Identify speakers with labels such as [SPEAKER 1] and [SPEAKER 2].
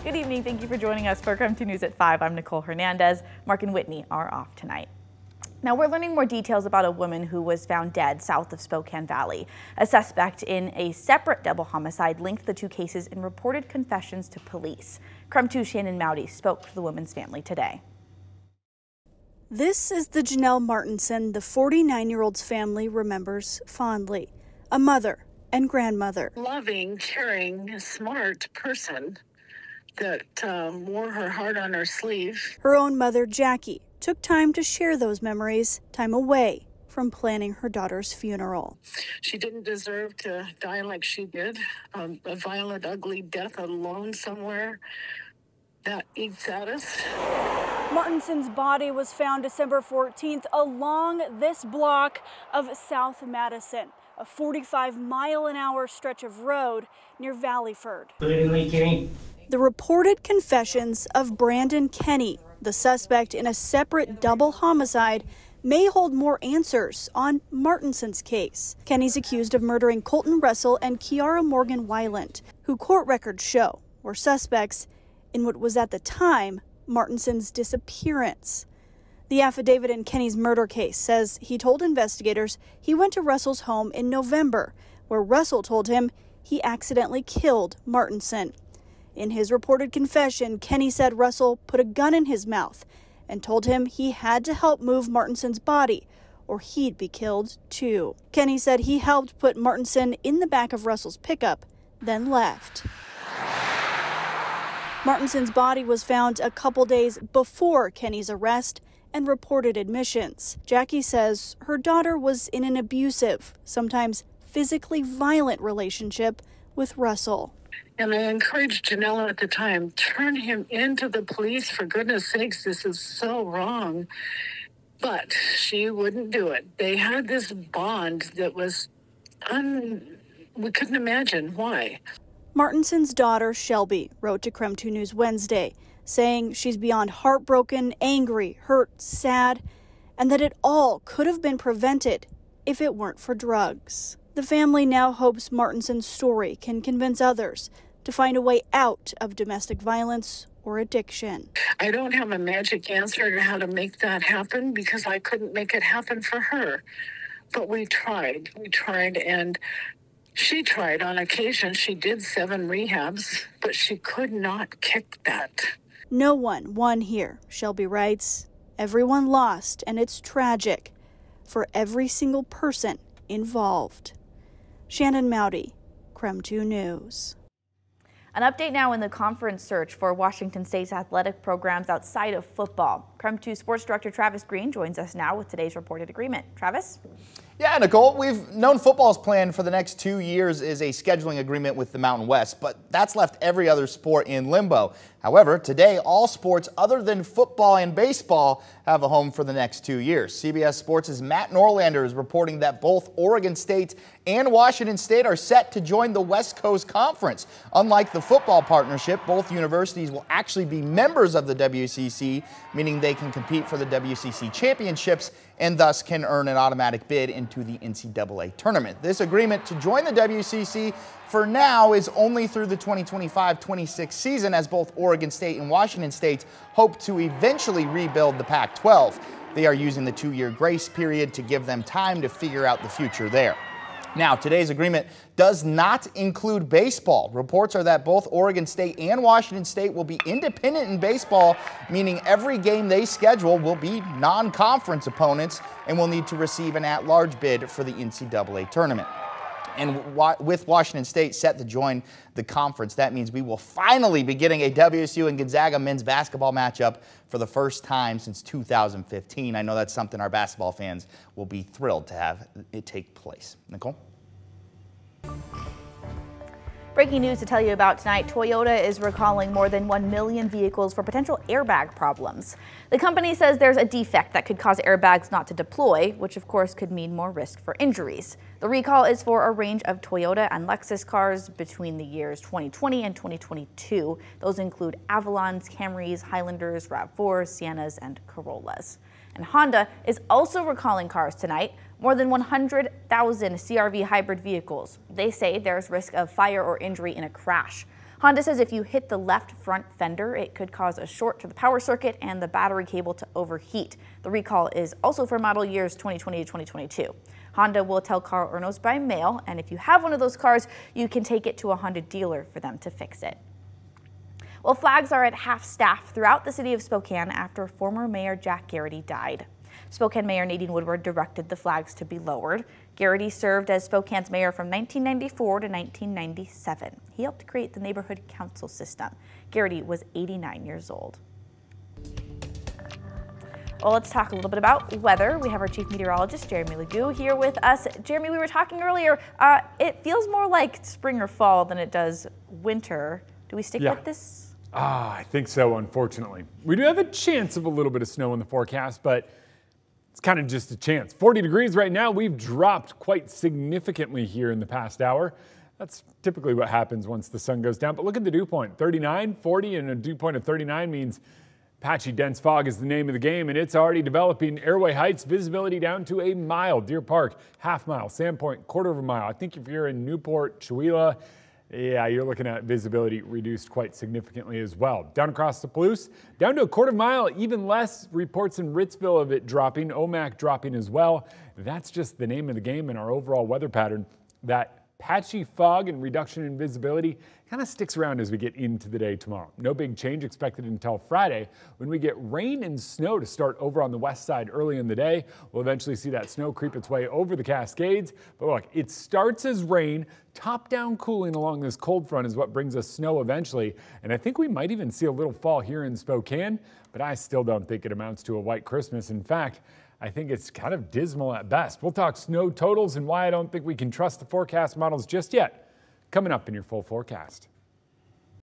[SPEAKER 1] Good evening. Thank you for joining us for KREM 2 News at 5. I'm Nicole Hernandez. Mark and Whitney are off tonight. Now we're learning more details about a woman who was found dead south of Spokane Valley. A suspect in a separate double homicide linked the two cases in reported confessions to police. KREM 2 Shannon Mowdy spoke to the woman's family today.
[SPEAKER 2] This is the Janelle Martinson the 49-year-old's family remembers fondly. A mother and grandmother.
[SPEAKER 3] Loving, caring, smart person that wore her heart on her sleeve.
[SPEAKER 2] Her own mother, Jackie, took time to share those memories, time away from planning her daughter's funeral.
[SPEAKER 3] She didn't deserve to die like she did, a violent, ugly death alone somewhere. That eats at us.
[SPEAKER 2] Martinson's body was found December 14th along this block of South Madison, a 45-mile-an-hour stretch of road near Valleyford. The reported confessions of Brandon Kenny, the suspect in a separate double homicide, may hold more answers on Martinson's case. Kenny's accused of murdering Colton Russell and Kiara Morgan Weiland, who court records show were suspects in what was at the time Martinson's disappearance. The affidavit in Kenny's murder case says he told investigators he went to Russell's home in November, where Russell told him he accidentally killed Martinson. In his reported confession, Kenny said Russell put a gun in his mouth and told him he had to help move Martinson's body or he'd be killed too. Kenny said he helped put Martinson in the back of Russell's pickup, then left. Martinson's body was found a couple days before Kenny's arrest and reported admissions. Jackie says her daughter was in an abusive, sometimes physically violent relationship with Russell.
[SPEAKER 3] And I encouraged Janelle at the time, turn him into the police, for goodness sakes, this is so wrong. But she wouldn't do it. They had this bond that was, we couldn't imagine why.
[SPEAKER 2] Martinson's daughter, Shelby, wrote to KREM 2 News Wednesday, saying she's beyond heartbroken, angry, hurt, sad, and that it all could have been prevented if it weren't for drugs. The family now hopes Martinson's story can convince others to find a way out of domestic violence or addiction.
[SPEAKER 3] I don't have a magic answer to how to make that happen because I couldn't make it happen for her. But we tried, and she tried on occasion. She did 7 rehabs, but she could not kick that.
[SPEAKER 2] No one won here, Shelby writes. Everyone lost, and it's tragic for every single person involved. Shannon Mowdy, KREM 2 News.
[SPEAKER 1] An update now in the conference search for Washington State's athletic programs outside of football. KREM 2 Sports Director Travis Green joins us now with today's reported agreement. Travis?
[SPEAKER 4] Yeah, Nicole, we've known football's plan for the next 2 years is a scheduling agreement with the Mountain West, but that's left every other sport in limbo. However, today, all sports other than football and baseball have a home for the next 2 years. CBS Sports' Matt Norlander is reporting that both Oregon State and Washington State are set to join the West Coast Conference. Unlike the football partnership, both universities will actually be members of the WCC, meaning they can compete for the WCC championships and thus can earn an automatic bid into the NCAA tournament. This agreement to join the WCC for now is only through the 2025-26 season, as both Oregon State and Washington State hope to eventually rebuild the Pac-12. They are using the 2-year grace period to give them time to figure out the future there. Now, today's agreement does not include baseball. Reports are that both Oregon State and Washington State will be independent in baseball, meaning every game they schedule will be non-conference opponents and will need to receive an at-large bid for the NCAA tournament. And with Washington State set to join the conference, that means we will finally be getting a WSU and Gonzaga men's basketball matchup for the first time since 2015. I know that's something our basketball fans will be thrilled to have it take place. Nicole?
[SPEAKER 1] Breaking news to tell you about tonight, Toyota is recalling more than 1 million vehicles for potential airbag problems. The company says there's a defect that could cause airbags not to deploy, which of course could mean more risk for injuries. The recall is for a range of Toyota and Lexus cars between the years 2020 and 2022. Those include Avalons, Camrys, Highlanders, RAV4s, Siennas, and Corollas. And Honda is also recalling cars tonight, more than 100,000 CRV hybrid vehicles. They say there's risk of fire or injury in a crash. Honda says if you hit the left front fender, it could cause a short to the power circuit and the battery cable to overheat. The recall is also for model years 2020 to 2022. Honda will tell car owners by mail, and if you have one of those cars, you can take it to a Honda dealer for them to fix it. Well, flags are at half staff throughout the city of Spokane after former Mayor Jack Garrity died. Spokane Mayor Nadine Woodward directed the flags to be lowered. Garrity served as Spokane's mayor from 1994 to 1997. He helped create the neighborhood council system. Garrity was 89 years old. Well, let's talk a little bit about weather. We have our chief meteorologist, Jeremy Legoo, here with us. Jeremy, we were talking earlier, it feels more like spring or fall than it does winter. Do we stick with this?
[SPEAKER 5] I think so, unfortunately. We do have a chance of a little bit of snow in the forecast, but it's kind of just a chance. 40 degrees right now. We've dropped quite significantly here in the past hour. That's typically what happens once the sun goes down. But look at the dew point, 39, 40, and a dew point of 39 means patchy dense fog is the name of the game, and it's already developing. Airway Heights, visibility down to a mile. Deer Park, half mile. Sandpoint, quarter of a mile. I think if you're in Newport, Chewelah, yeah, you're looking at visibility reduced quite significantly as well. Down across the Palouse, down to a quarter mile, even less. Reports in Ritzville of it dropping, Omak dropping as well. That's just the name of the game in our overall weather pattern. That patchy fog and reduction in visibility kind of sticks around as we get into the day tomorrow. No big change expected until Friday when we get rain and snow to start over on the west side early in the day. We'll eventually see that snow creep its way over the Cascades. But look, it starts as rain, top down cooling along this cold front is what brings us snow eventually. And I think we might even see a little fall here in Spokane, but I still don't think it amounts to a white Christmas. In fact, I think it's kind of dismal at best. We'll talk snow totals and why I don't think we can trust the forecast models just yet, coming up in your full forecast.